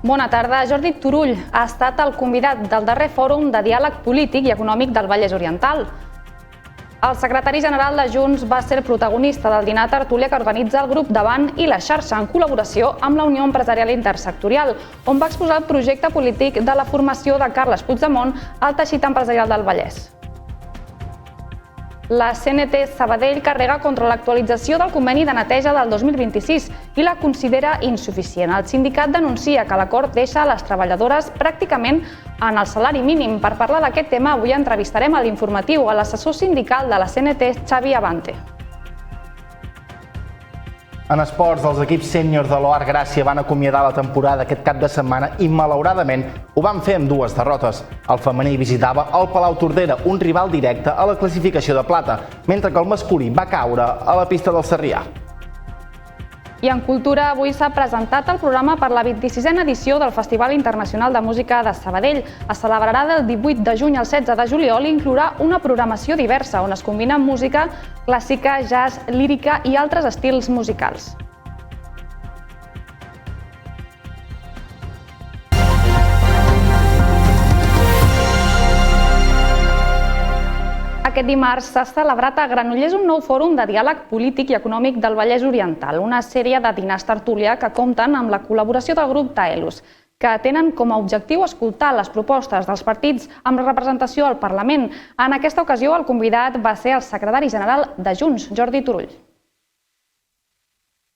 Bona tarda. Jordi Turull ha estat el convidat del darrer fòrum de diàleg polític i econòmic del Vallès Oriental. El secretari general de Junts va ser protagonista del dinar tertúlia que organitza el grup Davant i la xarxa en col·laboració amb la Unió Empresarial Intersectorial, on va exposar el projecte polític de la formació de Carles Puigdemont al teixit empresarial del Vallès. La CNT Sabadell carrega contra l'actualització del conveni de neteja del 2026 i la considera insuficient. El sindicat denuncia que l'acord deixa les treballadores pràcticament en el salari mínim. Per parlar d'aquest tema, avui entrevistarem a l'informatiu a l'assessor sindical de la CNT, Xavi Abante. En esports, els equips sèniors de l'OAR Gràcia van acomiadar la temporada aquest cap de setmana i, malauradament, ho van fer amb 2 derrotes. El femení visitava el Palau Tordera, un rival directe a la classificació de plata, mentre que el masculí va caure a la pista del Sarrià. I en cultura, avui s'ha presentat el programa per la 26a edició del Festival Internacional de Música de Sabadell. Es celebrarà del 18 de juny al 16 de juliol i inclourà una programació diversa on es combina música clàssica, jazz, lírica i altres estils musicals. Aquest dimarts s'ha celebrat a Granollers un nou fòrum de diàleg polític i econòmic del Vallès Oriental, una sèrie de dinars tertúlia que compten amb la col·laboració del grup Taelus, que tenen com a objectiu escoltar les propostes dels partits amb representació al Parlament. En aquesta ocasió, el convidat va ser el secretari general de Junts, Jordi Turull.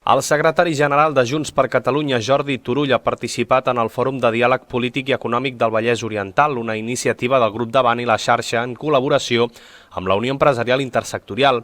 El secretari general de Junts per Catalunya, Jordi Turull, ha participat en el Fòrum de Diàleg Polític i Econòmic del Vallès Oriental, una iniciativa del grup Davant i la xarxa en col·laboració amb la Unió Empresarial Intersectorial.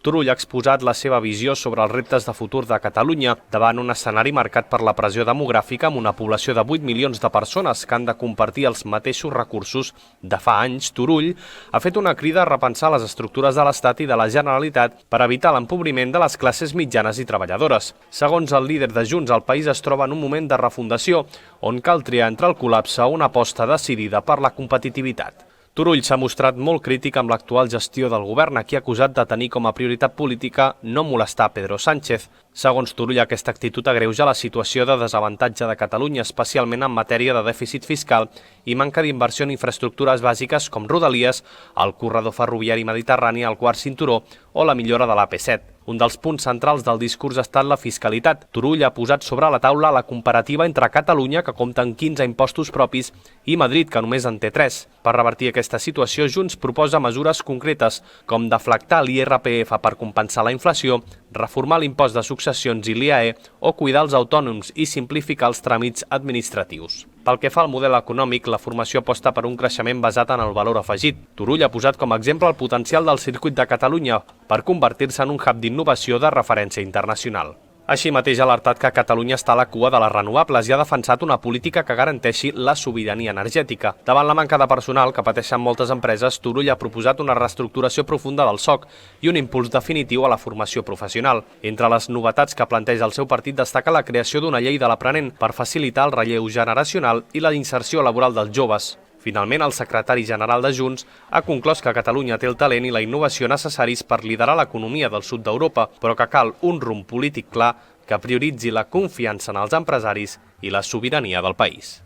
Turull ha exposat la seva visió sobre els reptes de futur de Catalunya davant un escenari marcat per la pressió demogràfica amb una població de 8 milions de persones que han de compartir els mateixos recursos de fa anys. Turull ha fet una crida a repensar les estructures de l'Estat i de la Generalitat per evitar l'empobriment de les classes mitjanes i treballadores. Segons el líder de Junts, el país es troba en un moment de refundació on cal triar entre el col·lapse o una aposta decidida per la competitivitat. Turull s'ha mostrat molt crític amb l'actual gestió del govern, a qui ha acusat de tenir com a prioritat política no molestar Pedro Sánchez. Segons Turull, aquesta actitud agreuja la situació de desavantatge de Catalunya, especialment en matèria de dèficit fiscal i manca d'inversió en infraestructures bàsiques com Rodalies, el corredor ferroviari mediterrani, el quart cinturó o la millora de l'AP7. Un dels punts centrals del discurs ha estat la fiscalitat. Turull ha posat sobre la taula la comparativa entre Catalunya, que compta amb 15 impostos propis, i Madrid, que només en té 3. Per revertir aquesta situació, Junts proposa mesures concretes, com deflactar l'IRPF per compensar la inflació, reformar l'impost de successions i l'IAE o cuidar els autònoms i simplificar els tràmits administratius. Pel que fa al model econòmic, la formació aposta per un creixement basat en el valor afegit. Turull ha posat com a exemple el potencial del circuit de Catalunya per convertir-se en un hub d'innovació de referència internacional. Així mateix ha alertat que Catalunya està a la cua de les renovables i ha defensat una política que garanteixi la sobirania energètica. Davant la manca de personal que pateixen moltes empreses, Turull ha proposat una reestructuració profunda del SOC i un impuls definitiu a la formació professional. Entre les novetats que planteja el seu partit destaca la creació d'una llei de l'aprenent per facilitar el relleu generacional i la inserció laboral dels joves. Finalment, el secretari general de Junts ha conclòs que Catalunya té el talent i la innovació necessaris per liderar l'economia del sud d'Europa, però que cal un rumb polític clar que prioritzi la confiança en els empresaris i la sobirania del país.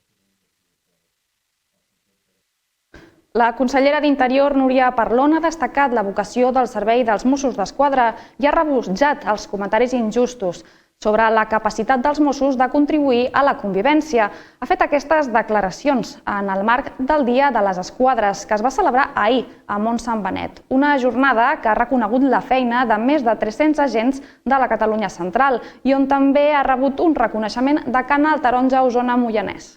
La consellera d'Interior, Núria Parlon, ha destacat la vocació del servei dels Mossos d'Esquadra i ha rebutjat els comentaris injustos sobre la capacitat dels Mossos de contribuir a la convivència. Ha fet aquestes declaracions en el marc del Dia de les Esquadres, que es va celebrar ahir a Montsant Benet, una jornada que ha reconegut la feina de més de 300 agents de la Catalunya Central i on també ha rebut un reconeixement de Canal Taronja Osona Moianès.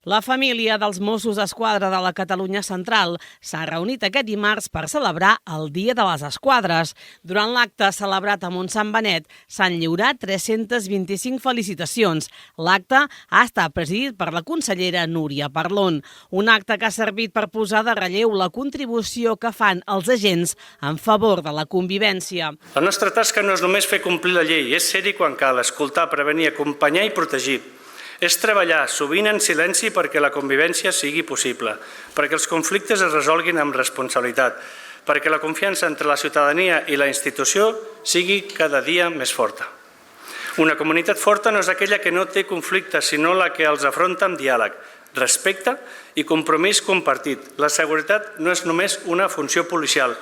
La família dels Mossos d'Esquadra de la Catalunya Central s'ha reunit aquest dimarts per celebrar el Dia de les Esquadres. Durant l'acte celebrat a Montsant Benet s'han lliurat 325 felicitacions. L'acte ha estat presidit per la consellera Núria Parlon. Un acte que ha servit per posar de relleu la contribució que fan els agents en favor de la convivència. La nostra tasca no és només fer complir la llei, és ser-hi quan cal, escoltar, prevenir, acompanyar i protegir. És treballar, sovint en silenci, perquè la convivència sigui possible, perquè els conflictes es resolguin amb responsabilitat, perquè la confiança entre la ciutadania i la institució sigui cada dia més forta. Una comunitat forta no és aquella que no té conflictes, sinó la que els afronta amb diàleg, respecte i compromís compartit. La seguretat no és només una funció policial,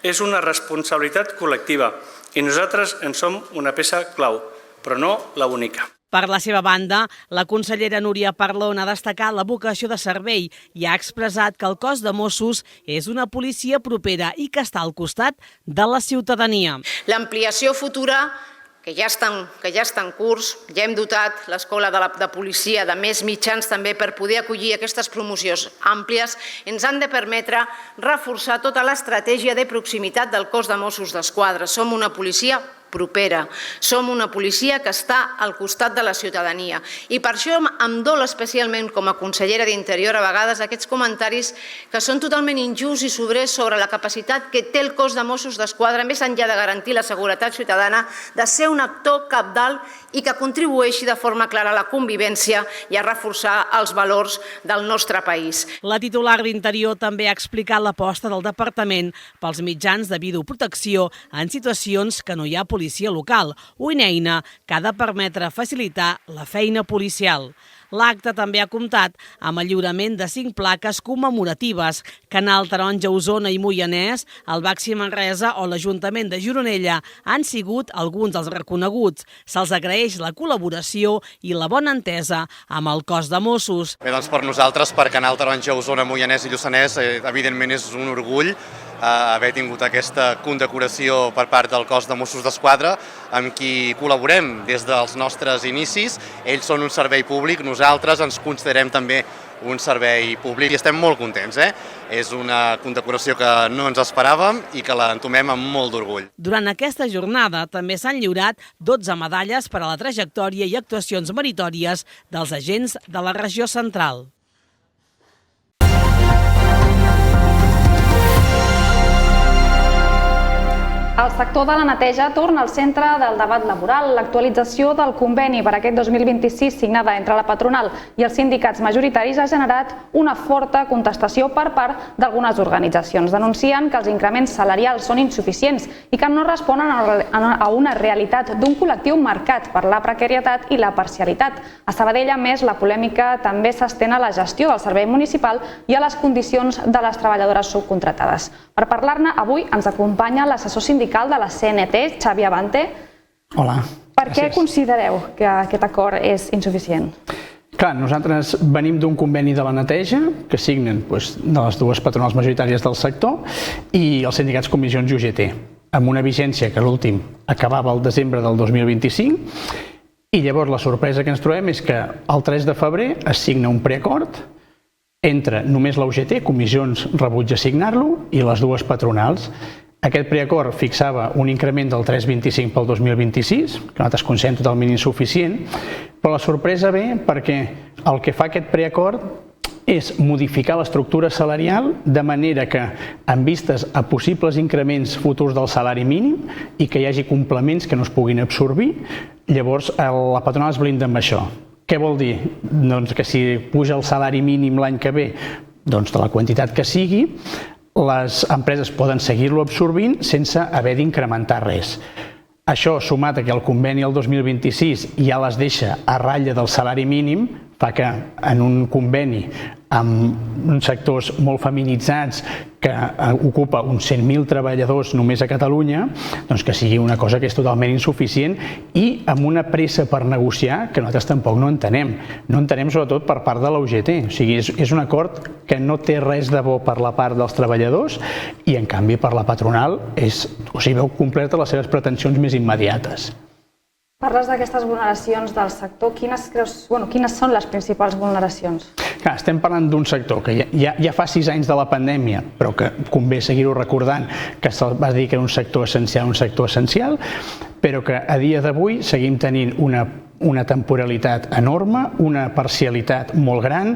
és una responsabilitat col·lectiva i nosaltres en som una peça clau, però no la única. Per la seva banda, la consellera Núria Parlon ha destacat la vocació de servei i ha expressat que el cos de Mossos és una policia propera i que està al costat de la ciutadania. L'ampliació futura, que ja està en curs, ja hem dotat l'Escola de Policia de més mitjans també per poder acollir aquestes promocions àmplies, ens han de permetre reforçar tota l'estratègia de proximitat del cos de Mossos d'Esquadra. Som una policia propera. Som una policia que està al costat de la ciutadania. I per això em dol especialment com a consellera d'Interior a vegades aquests comentaris que són totalment injusts i sobrers sobre la capacitat que té el cos de Mossos d'Esquadra, més enllà de garantir la seguretat ciutadana, de ser un actor cabdal i que contribueixi de forma clara a la convivència i a reforçar els valors del nostre país. La titular d'Interior també ha explicat l'aposta del departament pels mitjans de videoprotecció en situacions que no hi ha policia local, una eina que ha de permetre facilitar la feina policial. L'acte també ha comptat amb el lliurament de 5 plaques commemoratives. Canal Taronja, Osona i Moianès, el Baxi Manresa o l'Ajuntament de Gironella han sigut alguns dels reconeguts. Se'ls agraeix la col·laboració i la bona entesa amb el cos de Mossos. Bé, doncs per nosaltres, per Canal Taronja, Osona, Moianès i Lluçanès, evidentment és un orgull haver tingut aquesta condecoració per part del cos de Mossos d'Esquadra, amb qui col·laborem des dels nostres inicis. Ells són un servei públic, nosaltres ens considerem també un servei públic i estem molt contents. És una condecoració que no ens esperàvem i que la entomem amb molt d'orgull. Durant aquesta jornada també s'han lliurat 12 medalles per a la trajectòria i actuacions meritòries dels agents de la regió central. El sector de la neteja torna al centre del debat laboral. L'actualització del conveni per aquest 2026 signada entre la patronal i els sindicats majoritaris ha generat una forta contestació per part d'algunes organitzacions. Denuncien que els increments salarials són insuficients i que no responen a una realitat d'un col·lectiu marcat per la precarietat i la parcialitat. A Sabadell, a més, la polèmica també s'estén a la gestió del servei municipal i a les condicions de les treballadores subcontratades. Per parlar-ne, avui ens acompanya l'assessor sindical de la CNT, Xavi Abante. Hola. Per què considereu que aquest acord és insuficient? Clar, nosaltres venim d'un conveni de la neteja que signen de les dues patronals majoritàries del sector i els sindicats Comissions i UGT, amb una vigència que l'últim acabava el desembre del 2025 i llavors la sorpresa que ens trobem és que el 3 de febrer es signa un preacord entre només la UGT, Comissions rebutja signar-lo, i les dues patronals. Aquest preacord fixava un increment del 3,25 pel 2026, que nosaltres considerem totalment insuficient, però la sorpresa ve perquè el que fa aquest preacord és modificar l'estructura salarial de manera que, en vistes a possibles increments futurs del salari mínim i que hi hagi complements que no es puguin absorbir, llavors la patronal es blinda amb això. Què vol dir? Doncs que si puja el salari mínim l'any que ve, doncs de la quantitat que sigui, les empreses poden seguir-lo absorbint sense haver d'incrementar res. Això, sumat a que el conveni el 2026 ja les deixa a ratlla del salari mínim, fa que en un conveni amb uns sectors molt feminitzats que ocupa uns 100.000 treballadors només a Catalunya, doncs que sigui una cosa que és totalment insuficient i amb una pressa per negociar que nosaltres tampoc no entenem. No entenem sobretot per part de la UGT. O sigui, és un acord que no té res de bo per la part dels treballadors i en canvi per la patronal veu complertes les seves pretensions més immediates. Parles d'aquestes vulneracions del sector. Quines són les principals vulneracions? Clar, estem parlant d'un sector que ja fa 6 anys de la pandèmia, però que convé seguir-ho recordant, que se'l va dir que era un sector essencial, però que a dia d'avui seguim tenint una temporalitat enorme, una parcialitat molt gran.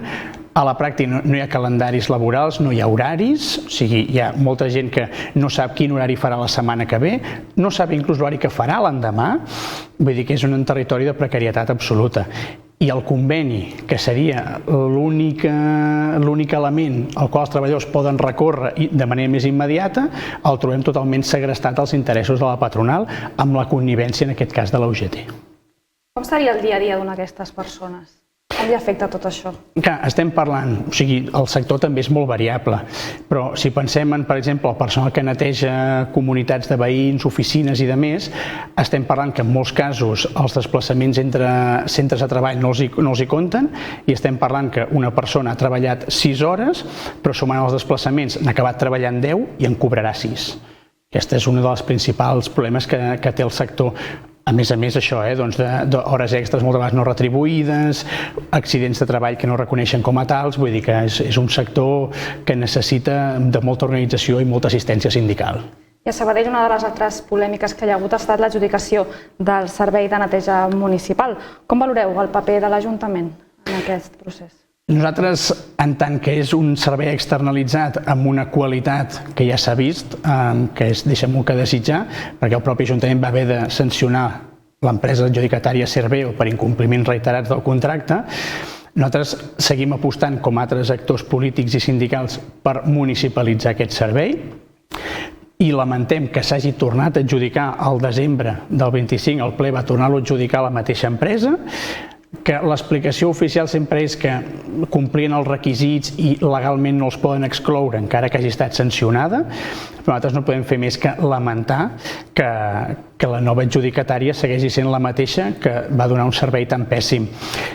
A la pràctica no hi ha calendaris laborals, no hi ha horaris, o sigui, hi ha molta gent que no sap quin horari farà la setmana que ve, no sap inclús l'horari que farà l'endemà, vull dir que és un territori de precarietat absoluta. I el conveni, que seria l'únic element al qual els treballadors poden recórrer de manera més immediata, el trobem totalment segrestat als interessos de la patronal amb la connivència, en aquest cas, de la UGT. Com seria el dia a dia d'una d'aquestes persones? Com li afecta tot això? Estem parlant, o sigui, el sector també és molt variable, però si pensem en, per exemple, el personal que neteja comunitats de veïns, oficines i demés, estem parlant que en molts casos els desplaçaments entre centres de treball no els hi compten i estem parlant que una persona ha treballat 6 hores, però sumant els desplaçaments n'ha acabat treballant 10 i en cobrarà 6. Aquest és un dels principals problemes que té el sector. A més, això, d'hores extres moltes vegades no retribuïdes, accidents de treball que no reconeixen com a tals, vull dir que és un sector que necessita de molta organització i molta assistència sindical. I a Sabadell una de les altres polèmiques que hi ha hagut ha estat l'adjudicació del servei de neteja municipal. Com valoreu el paper de l'Ajuntament en aquest procés? Nosaltres, en tant que és un servei externalitzat amb una qualitat que ja s'ha vist, que deixa molt que desitjar, perquè el propi Ajuntament va haver de sancionar l'empresa adjudicatària Serveo per incompliments reiterats del contracte, nosaltres seguim apostant, com altres actors polítics i sindicals, per municipalitzar aquest servei i lamentem que s'hagi tornat a adjudicar al desembre del 25, el ple va tornar-lo a adjudicar a la mateixa empresa, que l'explicació oficial sempre és que complien els requisits i legalment no els poden excloure encara que hagi estat sancionada, però nosaltres no podem fer més que lamentar que la nova adjudicatària segueixi sent la mateixa que va donar un servei tan pèssim.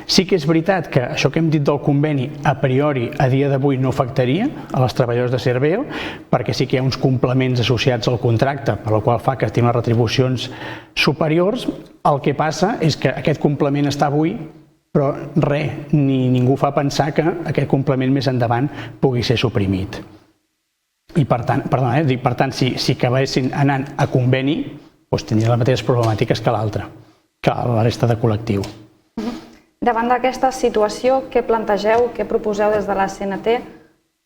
Sí que és veritat que això que hem dit del conveni a priori a dia d'avui no afectaria a les treballadors de Serveo perquè sí que hi ha uns complements associats al contracte per la qual fa que tinguin unes retribucions superiors. El que passa és que aquest complement està avui però ningú fa pensar que aquest complement més endavant pugui ser suprimit. I per tant, si acabessin anant a conveni, tindria les mateixes problemàtiques que l'altra, que la resta de col·lectiu. Davant d'aquesta situació, què plantegeu, què proposeu des de la CNT,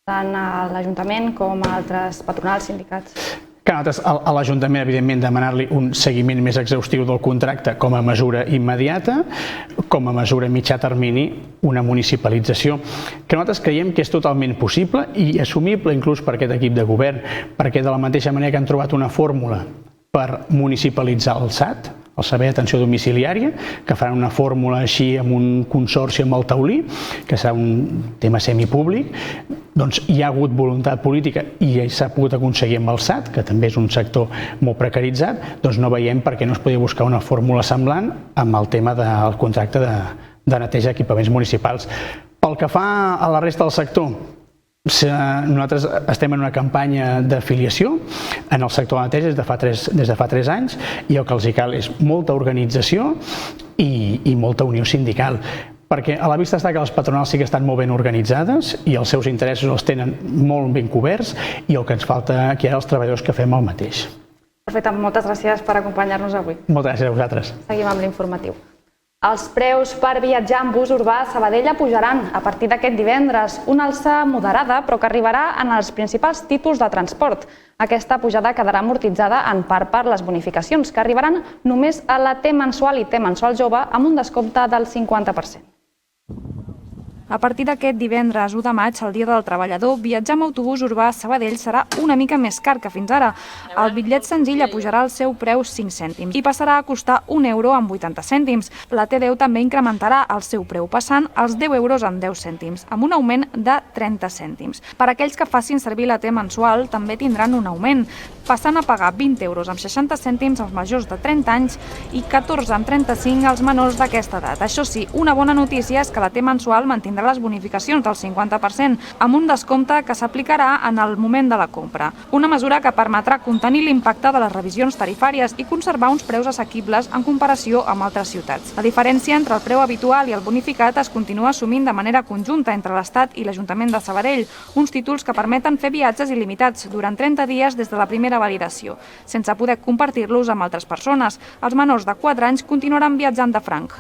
tant a l'Ajuntament com a altres patronals, sindicats? Nosaltres a l'Ajuntament, evidentment, demanar-li un seguiment més exhaustiu del contracte com a mesura immediata, com a mesura a mitjà termini, una municipalització, que nosaltres creiem que és totalment possible i assumible inclús per aquest equip de govern, perquè de la mateixa manera que han trobat una fórmula per municipalitzar el SAT, el Servei d'Atenció Domiciliària, que faran una fórmula així amb un consorci amb el Taulí, que serà un tema semipúblic, doncs hi ha hagut voluntat política i s'ha pogut aconseguir amb el SAT, que també és un sector molt precaritzat, doncs no veiem per què no es podria buscar una fórmula semblant amb el tema del contracte de neteja d'equipaments municipals. Pel que fa a la resta del sector, nosaltres estem en una campanya d'afiliació en el sector de neteja des de fa 3 anys i el que els cal és molta organització i molta unió sindical, perquè a la vista està que les patronals sí que estan molt ben organitzades i els seus interessos els tenen molt ben coberts i el que ens falta aquí ara els treballadors que fem el mateix. Perfecte, moltes gràcies per acompanyar-nos avui. Moltes gràcies a vosaltres. Seguim amb l'informatiu. Els preus per viatjar en bus urbà a Sabadell pujaran a partir d'aquest divendres, una alça moderada però que arribarà en els principals títols de transport. Aquesta pujada quedarà amortitzada en part per les bonificacions, que arribaran només a la T mensual i T mensual jove amb un descompte del 50%. A partir d'aquest divendres 1 de maig, el Dia del Treballador, viatjar amb autobús urbà a Sabadell serà una mica més car que fins ara. El bitllet senzill pujarà el seu preu 5 cèntims i passarà a costar 1 euro amb 80 cèntims. La T10 també incrementarà el seu preu passant als 10 euros amb 10 cèntims, amb un augment de 30 cèntims. Per aquells que facin servir la T mensual també tindran un augment, passant a pagar 20 euros amb 60 cèntims als majors de 30 anys i 14 amb 35 als menors d'aquesta edat. Això sí, una bona notícia és que la T mensual mantindrà les bonificacions del 50% amb un descompte que s'aplicarà en el moment de la compra. Una mesura que permetrà contenir l'impacte de les revisions tarifàries i conservar uns preus assequibles en comparació amb altres ciutats. La diferència entre el preu habitual i el bonificat es continua assumint de manera conjunta entre l'Estat i l'Ajuntament de Sabadell, uns títols que permeten fer viatges il·limitats durant 30 dies des de la primera validació, sense poder compartir-los amb altres persones. Els menors de 4 anys continuaran viatjant de franc.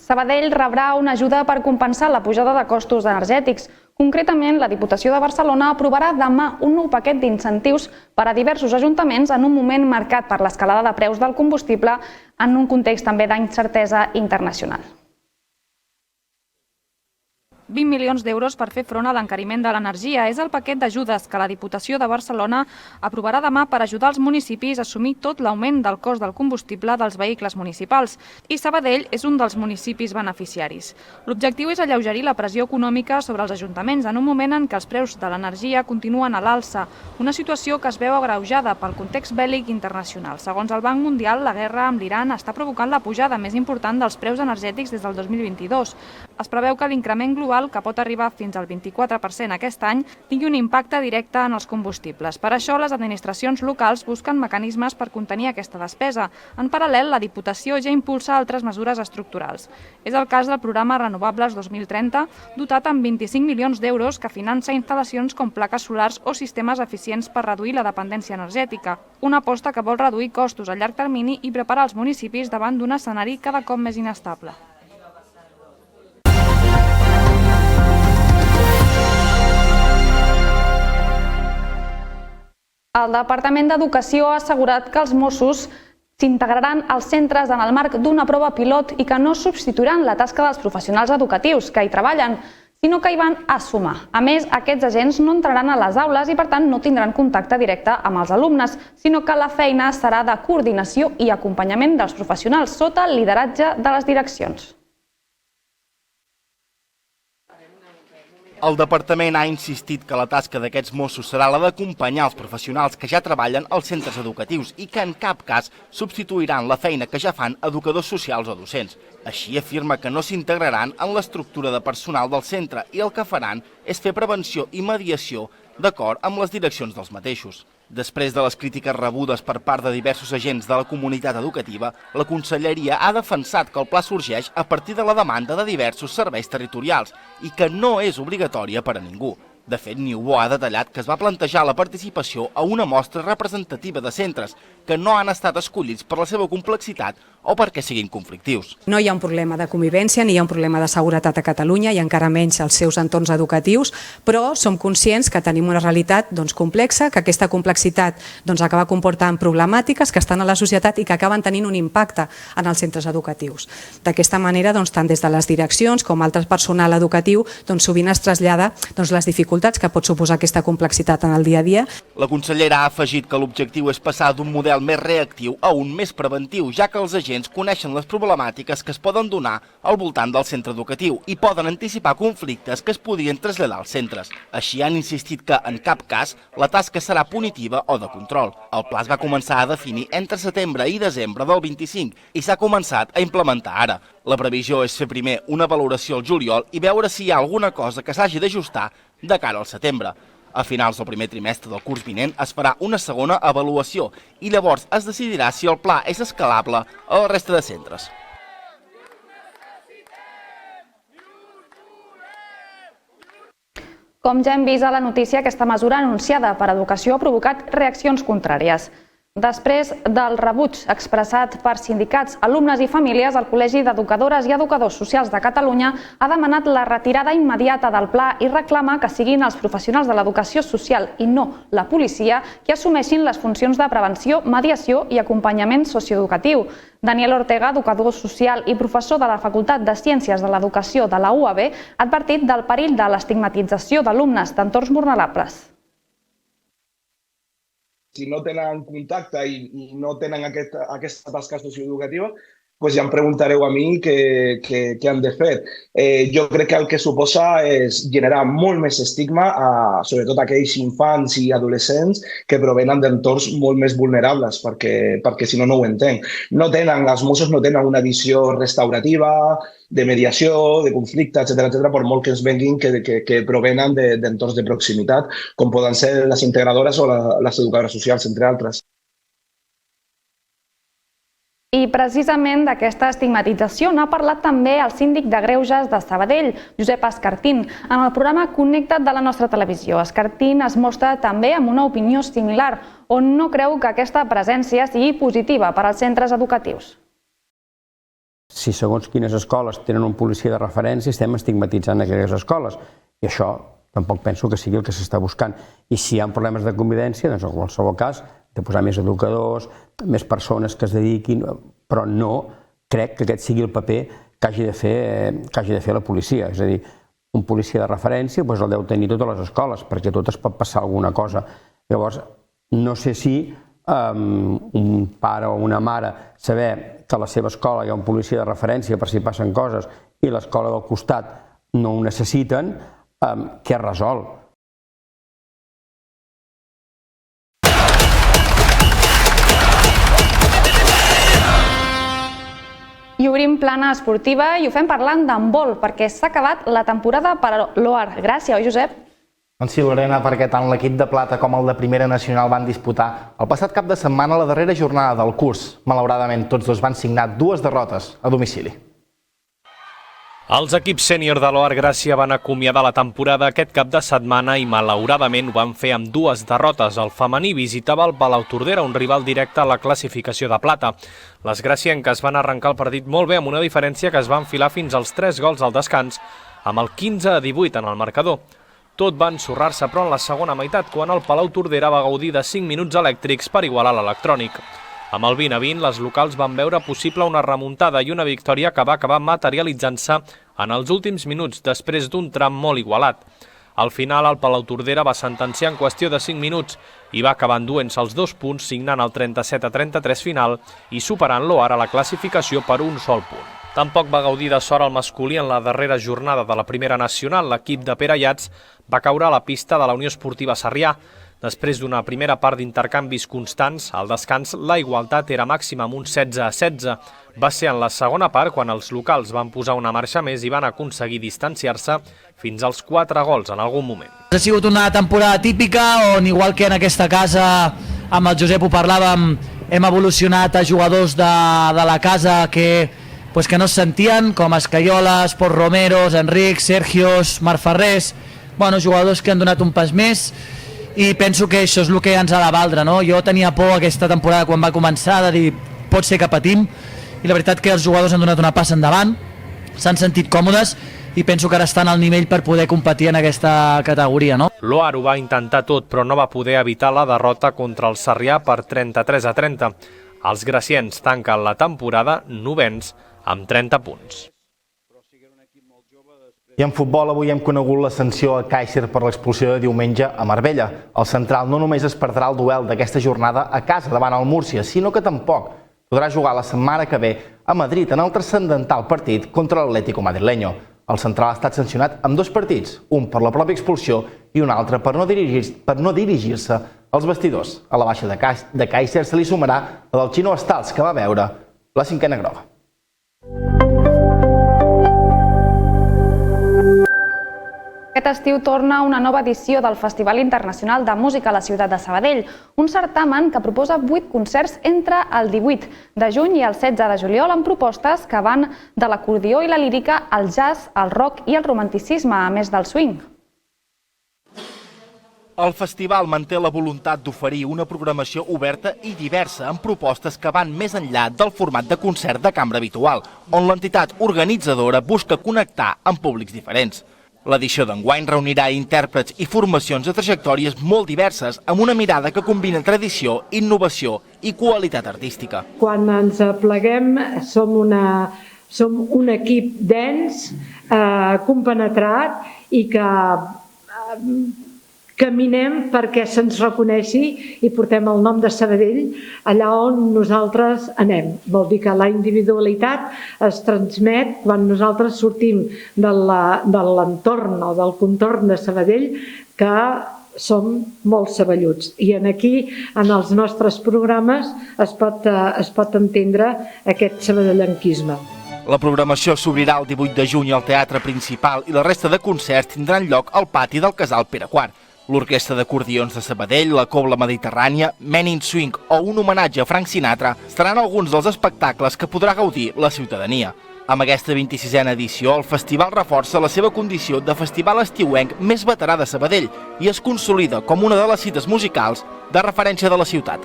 Sabadell rebrà una ajuda per compensar la pujada de costos energètics. Concretament, la Diputació de Barcelona aprovarà demà un nou paquet d'incentius per a diversos ajuntaments en un moment marcat per l'escalada de preus del combustible en un context també d'incertesa internacional. 20 milions d'euros per fer front a l'encariment de l'energia. És el paquet d'ajudes que la Diputació de Barcelona aprovarà demà per ajudar els municipis a assumir tot l'augment del cost del combustible dels vehicles municipals. I Sabadell és un dels municipis beneficiaris. L'objectiu és alleugerir la pressió econòmica sobre els ajuntaments en un moment en què els preus de l'energia continuen a l'alça, una situació que es veu agreujada pel context bèl·lic internacional. Segons el Banc Mundial, la guerra amb l'Iran està provocant la pujada més important dels preus energètics des del 2022. Es preveu que l'increment global, que pot arribar fins al 24% aquest any, tingui un impacte directe en els combustibles. Per això, les administracions locals busquen mecanismes per contenir aquesta despesa. En paral·lel, la Diputació ja impulsa altres mesures estructurals. És el cas del programa Renovables 2030, dotat amb 25 milions d'euros que finança instal·lacions com plaques solars o sistemes eficients per reduir la dependència energètica. Una aposta que vol reduir costos a llarg termini i preparar els municipis davant d'un escenari cada cop més inestable. El Departament d'Educació ha assegurat que els Mossos s'integraran als centres en el marc d'una prova pilot i que no substituiran la tasca dels professionals educatius que hi treballen, sinó que hi van a sumar. A més, aquests agents no entraran a les aules i, per tant, no tindran contacte directe amb els alumnes, sinó que la feina serà de coordinació i acompanyament dels professionals sota el lideratge de les direccions. El departament ha insistit que la tasca d'aquests Mossos serà la d'acompanyar els professionals que ja treballen als centres educatius i que en cap cas substituiran la feina que ja fan educadors socials o docents. Així afirma que no s'integraran en l'estructura de personal del centre i el que faran és fer prevenció i mediació d'acord amb les direccions dels mateixos. Després de les crítiques rebudes per part de diversos agents de la comunitat educativa, la Conselleria ha defensat que el pla sorgeix a partir de la demanda de diversos serveis territorials i que no és obligatòria per a ningú. De fet, Niubó ha detallat que es va plantejar la participació a una mostra representativa de centres que no han estat escollits per la seva complexitat o perquè siguin conflictius. No hi ha un problema de convivència ni hi ha un problema de seguretat a Catalunya i encara menys als seus entorns educatius, però som conscients que tenim una realitat complexa, que aquesta complexitat acaba comportant problemàtiques que estan a la societat i que acaben tenint un impacte en els centres educatius. D'aquesta manera, tant des de les direccions com altre personal educatiu, sovint es trasllada les dificultats que pot suposar aquesta complexitat en el dia a dia. La consellera ha afegit que l'objectiu és passar d'un model més reactiu a un més preventiu, ja que els agents coneixen les problemàtiques que es poden donar al voltant del centre educatiu i poden anticipar conflictes que es podrien traslladar als centres. Així han insistit que, en cap cas, la tasca serà punitiva o de control. El pla es va començar a definir entre setembre i desembre del 25 i s'ha començat a implementar ara. La previsió és fer primer una valoració al juliol i veure si hi ha alguna cosa que s'hagi d'ajustar de cara al setembre. A finals del primer trimestre del curs vinent es farà una segona avaluació i llavors es decidirà si el pla és escalable a la resta de centres. Com ja hem vist a la notícia, aquesta mesura anunciada per Educació ha provocat reaccions contràries. Després del rebuig expressat per sindicats, alumnes i famílies, el Col·legi d'Educadores i Educadors Socials de Catalunya ha demanat la retirada immediata del pla i reclama que siguin els professionals de l'educació social i no la policia qui assumeixin les funcions de prevenció, mediació i acompanyament socioeducatiu. Daniel Ortega, educador social i professor de la Facultat de Ciències de l'Educació de la UAB, ha advertit del perill de l'estigmatització d'alumnes d'entorns vulnerables. Si no tenen contacte i no tenen aquesta tasca socioeducativa, doncs ja em preguntareu a mi què han de fer. Jo crec que el que suposa és generar molt més estigma a sobretot aquells infants i adolescents que provenen d'entorns molt més vulnerables, perquè si no, no ho entenc. Els Mossos no tenen una visió restaurativa, de mediació, de conflicte, etc., per molt que ens venguin que provenen d'entorns de proximitat, com poden ser les integradores o les educadores socials, entre altres. I precisament d'aquesta estigmatització n'ha parlat també el síndic de Greuges de Sabadell, Josep Escartín, en el programa Connecta't de la nostra televisió. Escartín es mostra també amb una opinió similar, on no creu que aquesta presència sigui positiva per als centres educatius. Si segons quines escoles tenen un policia de referència, estem estigmatitzant aquelles escoles. I això tampoc penso que sigui el que s'està buscant. I si hi ha problemes de convivència, doncs en qualsevol cas, de posar més educadors, més persones que es dediquin, però no crec que aquest sigui el paper que hagi de fer la policia. És a dir, un policia de referència, doncs el deu tenir totes les escoles, perquè a totes pot passar alguna cosa. Llavors, no sé si un pare o una mare saber que a la seva escola hi ha un policia de referència per si passen coses i l'escola del costat no ho necessiten, què es resol? I obrim plana esportiva i ho fem parlant d'handbol, perquè s'ha acabat la temporada per a l'OAR. Gràcies, oi, Josep? Doncs sí, Lorena, perquè tant l'equip de plata com el de primera nacional van disputar el passat cap de setmana la darrera jornada del curs. Malauradament, tots dos van signar 2 derrotes a domicili. Els equips sènior de l'OAR Gràcia van acomiadar la temporada aquest cap de setmana i malauradament ho van fer amb 2 derrotes. El femení visitava el Palautordera, un rival directe a la classificació de plata. Les gracienques van arrencar el partit molt bé amb una diferència que es va enfilar fins als 3 gols al descans, amb el 15-18 en el marcador. Tot va ensorrar-se, però en la segona meitat, quan el Palautordera va gaudir de 5 minuts elèctrics per igualar l'electrònic. Amb el 20-20, les locals van veure possible una remuntada i una victòria que va acabar materialitzant-se en els últims minuts, després d'un tram molt igualat. Al final, el Palautordera va sentenciar en qüestió de 5 minuts i va acabar enduent-se els 2 punts, signant el 37-33 final i superant l'OAR a la classificació per un sol punt. Tampoc va gaudir de sort el masculí en la darrera jornada de la primera nacional. L'equip de Pere Ayats va caure a la pista de la Unió Esportiva Sarrià. Després d'una primera part d'intercanvis constants, al descans la igualtat era màxima amb un 16-16. Va ser en la segona part quan els locals van posar una marxa més i van aconseguir distanciar-se fins als 4 gols en algun moment. Ha sigut una temporada típica on, igual que en aquesta casa, amb el Josep ho parlàvem, hem evolucionat a jugadors de la casa que no es sentien, com Escaioles, Port Romeros, Enric, Sergios, Marc Ferrés, jugadors que han donat un pas més i penso que això és el que ens ha de valdre, no? Jo tenia por aquesta temporada quan va començar de dir pot ser que patim i la veritat que els jugadors han donat una passa endavant, s'han sentit còmodes i penso que ara estan al nivell per poder competir en aquesta categoria, no? L'OAR ho va intentar tot, però no va poder evitar la derrota contra el Sarrià per 33-30. Els graciens tanquen la temporada novens amb 30 punts. I en futbol avui hem conegut la sanció a Càcer per l'expulsió de diumenge a Marbella. El central no només es perdrà el duel d'aquesta jornada a casa davant el Múrcia, sinó que tampoc podrà jugar la setmana que ve a Madrid en el transcendental partit contra l'Atlético madrileño. El central ha estat sancionat amb 2 partits, un per la pròpia expulsió i un altre per no dirigir-se als vestidors. A la baixa de Càcer se li sumarà la del Chino Estals, que va veure la 5ena groga. Aquest estiu torna una nova edició del Festival Internacional de Música a la ciutat de Sabadell, un certamen que proposa 8 concerts entre el 18 de juny i el 16 de juliol amb propostes que van de l'acordió i la lírica al jazz, al rock i al romanticisme, a més del swing. El festival manté la voluntat d'oferir una programació oberta i diversa amb propostes que van més enllà del format de concert de cambra habitual, on l'entitat organitzadora busca connectar amb públics diferents. L'edició d'enguany reunirà intèrprets i formacions de trajectòries molt diverses amb una mirada que combina tradició, innovació i qualitat artística. Quan ens pleguem som un equip dens, compenetrat i que caminem perquè se'ns reconeixi i portem el nom de Sabadell allà on nosaltres anem. Vol dir que la individualitat es transmet quan nosaltres sortim de l'entorn o del contorn de Sabadell, que som molt saballuts. I aquí, en els nostres programes, es pot entendre aquest sabadellenquisme. La programació s'obrirà el 18 de juny al Teatre Principal i la resta de concerts tindran lloc al pati del Casal Pere IV. L'Orquestra d'Acordions de Sabadell, la Cobla Mediterrània, Men in Swing o un homenatge a Frank Sinatra seran alguns dels espectacles que podrà gaudir la ciutadania. Amb aquesta 26a edició, el festival reforça la seva condició de festival estiuenc més veterà de Sabadell i es consolida com una de les cites musicals de referència de la ciutat.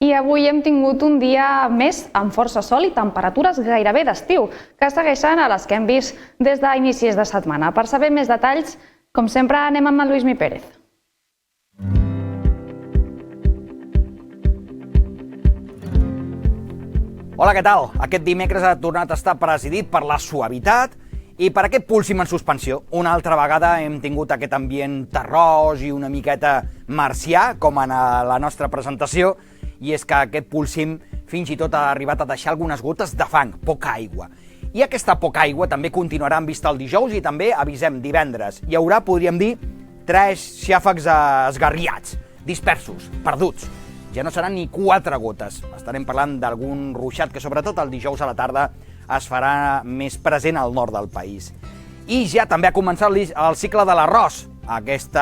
I avui hem tingut un dia més amb força sol i temperatures gairebé d'estiu, que segueixen a les que hem vist des d'inicis de setmana. Per saber més detalls, com sempre, anem amb en Lluís Mi Pérez. Hola, què tal? Aquest dimecres ha tornat a estar presidit per la suavitat i per aquest púlsim en suspensió. Una altra vegada hem tingut aquest ambient terrós i una miqueta marcià, com en la nostra presentació, i és que aquest púlsim fins i tot ha arribat a deixar algunes gotes de fang, poca aigua. I aquesta poca aigua també continuarà en vista el dijous i també avisem divendres. Hi haurà, podríem dir, 3 xàfecs esgarriats, dispersos, perduts. Ja no seran ni 4 gotes. Estarem parlant d'algun ruixat que sobretot el dijous a la tarda es farà més present al nord del país. I ja també ha començat el cicle de l'arròs, aquest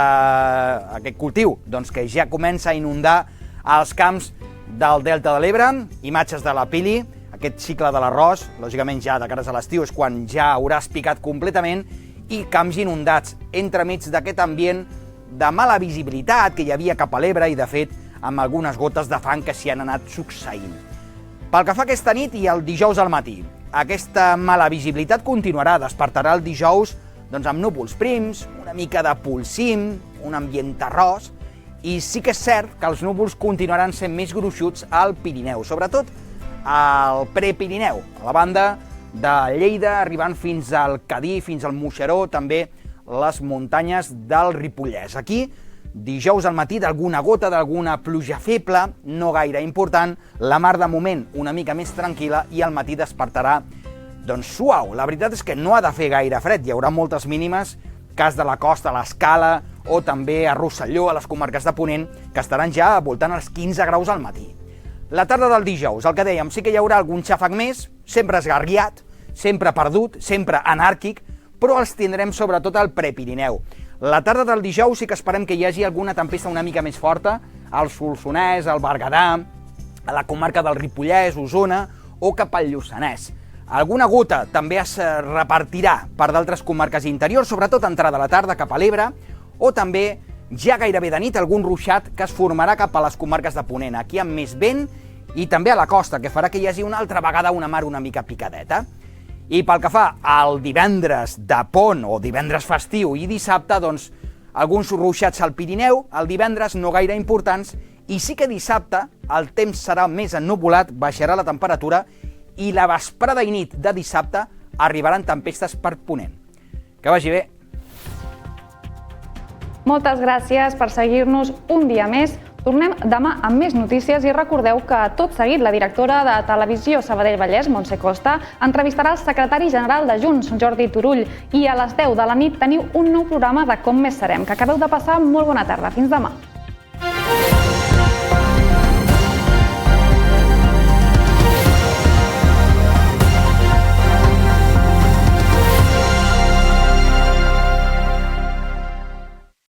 cultiu, que ja comença a inundar els camps del Delta de l'Ebre, imatges de la Pili. Aquest cicle de l'arròs, lògicament ja de cares a l'estiu, és quan ja haurà espicat completament, i camps inundats, entremig d'aquest ambient de mala visibilitat que hi havia cap a l'Ebre i, de fet, amb algunes gotes de fang que s'hi han anat succeint. Pel que fa aquesta nit i el dijous al matí, aquesta mala visibilitat continuarà, despertarà el dijous amb núvols prims, una mica de polsim, un ambient terrós, i sí que és cert que els núvols continuaran sent més gruixuts al Pirineu, sobretot al Prepirineu, a la banda de Lleida, arribant fins al Cadí, fins al Moixeró, també les muntanyes del Ripollès. Aquí, dijous al matí, d'alguna gota, d'alguna pluja feble, no gaire important, la mar de moment una mica més tranquil·la i al matí despertarà suau. La veritat és que no ha de fer gaire fred, hi haurà moltes mínimes, cas de la costa, a l'Escala o també a Rosselló, a les comarques de Ponent, que estaran ja voltant als 15 graus al matí. La tarda del dijous, el que dèiem, sí que hi haurà algun xàfec més, sempre esgarriat, sempre perdut, sempre anàrquic, però els tindrem sobretot al Prepirineu. La tarda del dijous sí que esperem que hi hagi alguna tempesta una mica més forta al Solsonès, al Berguedà, a la comarca del Ripollès, Osona o cap al Lluçanès. Alguna gota també es repartirà per d'altres comarques interiors, sobretot a entrada a la tarda cap a l'Ebre, o també ja gairebé de nit algun ruixat que es formarà cap a les comarques de Ponent, aquí amb més vent i també a la costa, que farà que hi hagi una altra vegada una mar una mica picadeta. I pel que fa al divendres de pont o divendres festiu i dissabte, alguns ruixats al Pirineu, el divendres no gaire importants, i sí que dissabte el temps serà més ennuvolat, baixarà la temperatura i la vesprada i nit de dissabte arribaran tempestes per Ponent. Que vagi bé. Moltes gràcies per seguir-nos un dia més. Tornem demà amb més notícies i recordeu que tot seguit la directora de Televisió Sabadell Vallès, Montse Costa, entrevistarà el secretari general de Junts, Jordi Turull, i a les 10 de la nit teniu un nou programa de Com més serem. Que acabeu de passar molt bona tarda. Fins demà.